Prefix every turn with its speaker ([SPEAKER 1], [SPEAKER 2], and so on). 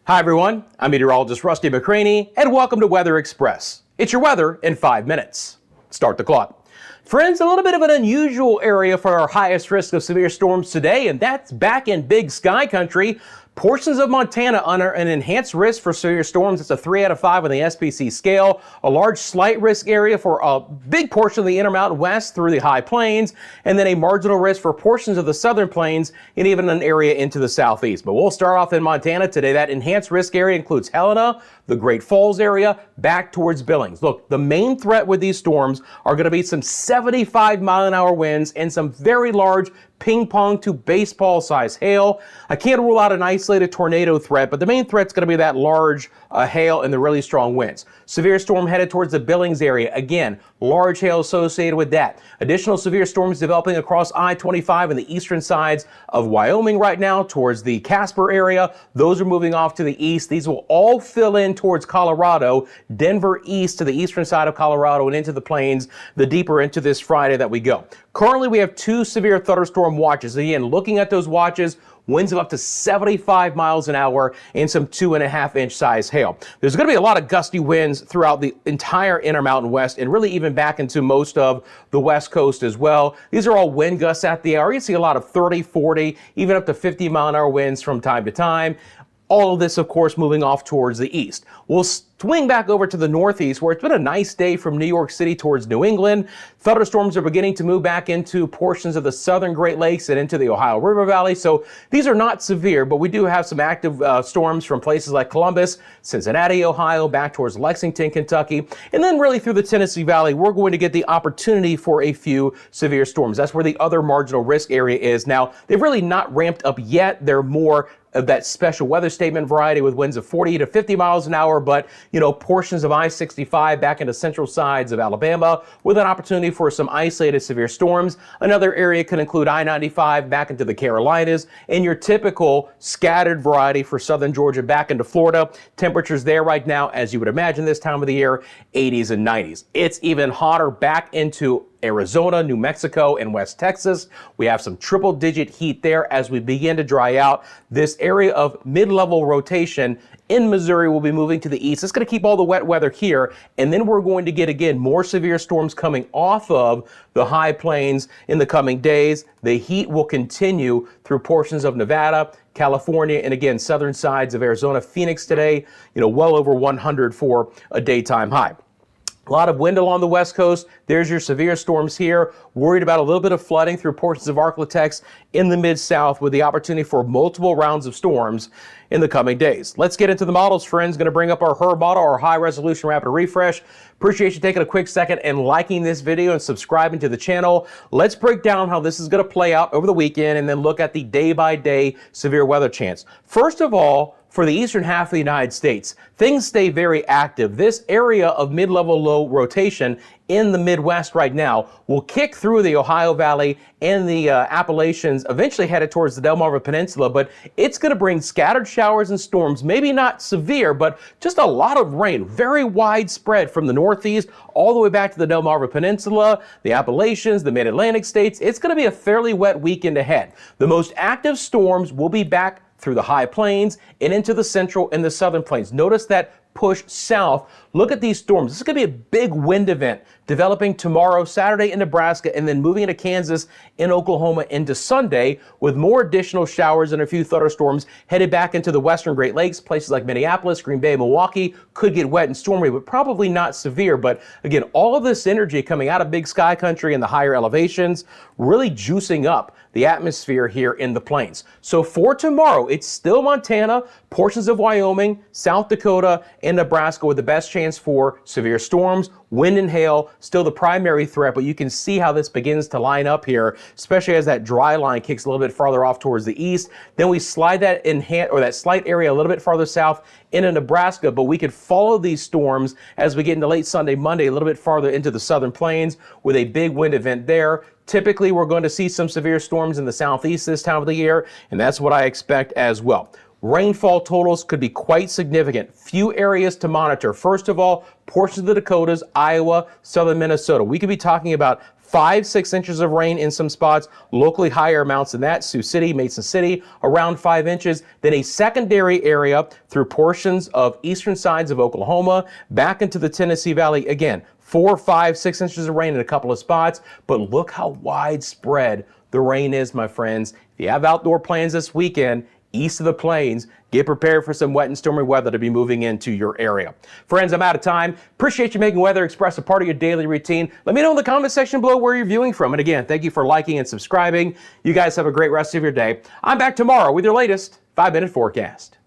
[SPEAKER 1] Hi everyone, I'm meteorologist Rusty McCranie, and welcome to Weather Express. It's your weather in 5 minutes. Start the clock. Friends, a little bit of an unusual area for our highest risk of severe storms today, and that's back in Big Sky Country. Portions of Montana under an enhanced risk for severe storms. It's a 3 out of 5 on the SPC scale. A large slight risk area for a big portion of the Intermountain West through the high plains, and then a marginal risk for portions of the southern plains and even an area into the southeast. But we'll start off in Montana today. That enhanced risk area includes Helena, the Great Falls area, back towards Billings. Look, the main threat with these storms are going to be some 75-mile-an-hour winds and some very large ping pong to baseball size hail. I can't rule out an isolated tornado threat, but the main threat's going to be that large hail and the really strong winds. Severe storm headed towards the Billings area. Again, large hail associated with that. Additional severe storms developing across I-25 and the eastern sides of Wyoming right now towards the Casper area. Those are moving off to the east. These will all fill in towards Colorado, Denver east to the eastern side of Colorado and into the plains the deeper into this Friday that we go. Currently, we have 2 severe thunderstorm watches. Again, looking at those watches, winds of up to 75 miles an hour and some 2.5-inch size hail. There's going to be a lot of gusty winds throughout the entire Intermountain West and really even back into most of the West Coast as well. These are all wind gusts at the hour. You see a lot of 30, 40, even up to 50-mile-an-hour winds from time to time. All of this, of course, moving off towards the east. We'll swing back over to the northeast, where it's been a nice day from New York City towards New England. Thunderstorms are beginning to move back into portions of the southern Great Lakes and into the Ohio River Valley. So these are not severe, but we do have some active storms from places like Columbus, Cincinnati, Ohio, back towards Lexington, Kentucky. And then really through the Tennessee Valley, we're going to get the opportunity for a few severe storms. That's where the other marginal risk area is. Now, they've really not ramped up yet. They're more of that special weather statement variety with winds of 40 to 50 miles an hour, but portions of I-65 back into central sides of Alabama with an opportunity for some isolated severe storms. Another area could include I-95 back into the Carolinas and your typical scattered variety for southern Georgia back into Florida. Temperatures there right now, as you would imagine this time of the year, 80s and 90s. It's even hotter back into Arizona, New Mexico, and West Texas. We have some triple-digit heat there as we begin to dry out. This area of mid-level rotation in Missouri will be moving to the east. It's going to keep all the wet weather here, and then we're going to get, again, more severe storms coming off of the high plains in the coming days. The heat will continue through portions of Nevada, California, and again, southern sides of Arizona, Phoenix today, well over 100 for a daytime high. A lot of wind along the west coast. There's your severe storms here. Worried about a little bit of flooding through portions of Arklatex in the mid-south with the opportunity for multiple rounds of storms in the coming days. Let's get into the models, friends. Going to bring up our HER model, our high resolution rapid refresh. Appreciate you taking a quick second and liking this video and subscribing to the channel. Let's break down how this is going to play out over the weekend and then look at the day-by-day severe weather chance. First of all, for the eastern half of the United States, things stay very active. This area of mid-level low rotation in the Midwest right now will kick through the Ohio Valley and the Appalachians, eventually headed towards the Delmarva Peninsula, but it's going to bring scattered showers and storms, maybe not severe, but just a lot of rain, very widespread from the northeast all the way back to the Delmarva Peninsula, the Appalachians, the mid-Atlantic states. It's going to be a fairly wet weekend ahead. The most active storms will be back through the high plains and into the central and the southern plains. Notice that push south. Look at these storms. This is going to be a big wind event developing tomorrow, Saturday in Nebraska, and then moving into Kansas and Oklahoma into Sunday with more additional showers and a few thunderstorms headed back into the western Great Lakes. Places like Minneapolis, Green Bay, Milwaukee could get wet and stormy, but probably not severe. But again, all of this energy coming out of Big Sky Country and the higher elevations really juicing up the atmosphere here in the plains. So for tomorrow, it's still Montana, portions of Wyoming, South Dakota, and Nebraska with the best chance for severe storms, wind and hail, still the primary threat, but you can see how this begins to line up here, especially as that dry line kicks a little bit farther off towards the east. Then we slide that that slight area a little bit farther south into Nebraska, but we could follow these storms as we get into late Sunday, Monday, a little bit farther into the southern plains with a big wind event there. Typically, we're going to see some severe storms in the southeast this time of the year, and that's what I expect as well. Rainfall totals could be quite significant. Few areas to monitor. First of all, portions of the Dakotas, Iowa, southern Minnesota. We could be talking about 5-6 inches of rain in some spots, locally higher amounts than that. Sioux City, Mason City, around 5 inches. Then a secondary area through portions of eastern sides of Oklahoma, back into the Tennessee Valley. Again, 4, 5, 6 inches of rain in a couple of spots, but look how widespread the rain is, my friends. If you have outdoor plans this weekend, east of the plains, get prepared for some wet and stormy weather to be moving into your area. Friends, I'm out of time. Appreciate you making Weather Express a part of your daily routine. Let me know in the comment section below where you're viewing from. And again, thank you for liking and subscribing. You guys have a great rest of your day. I'm back tomorrow with your latest 5-minute forecast.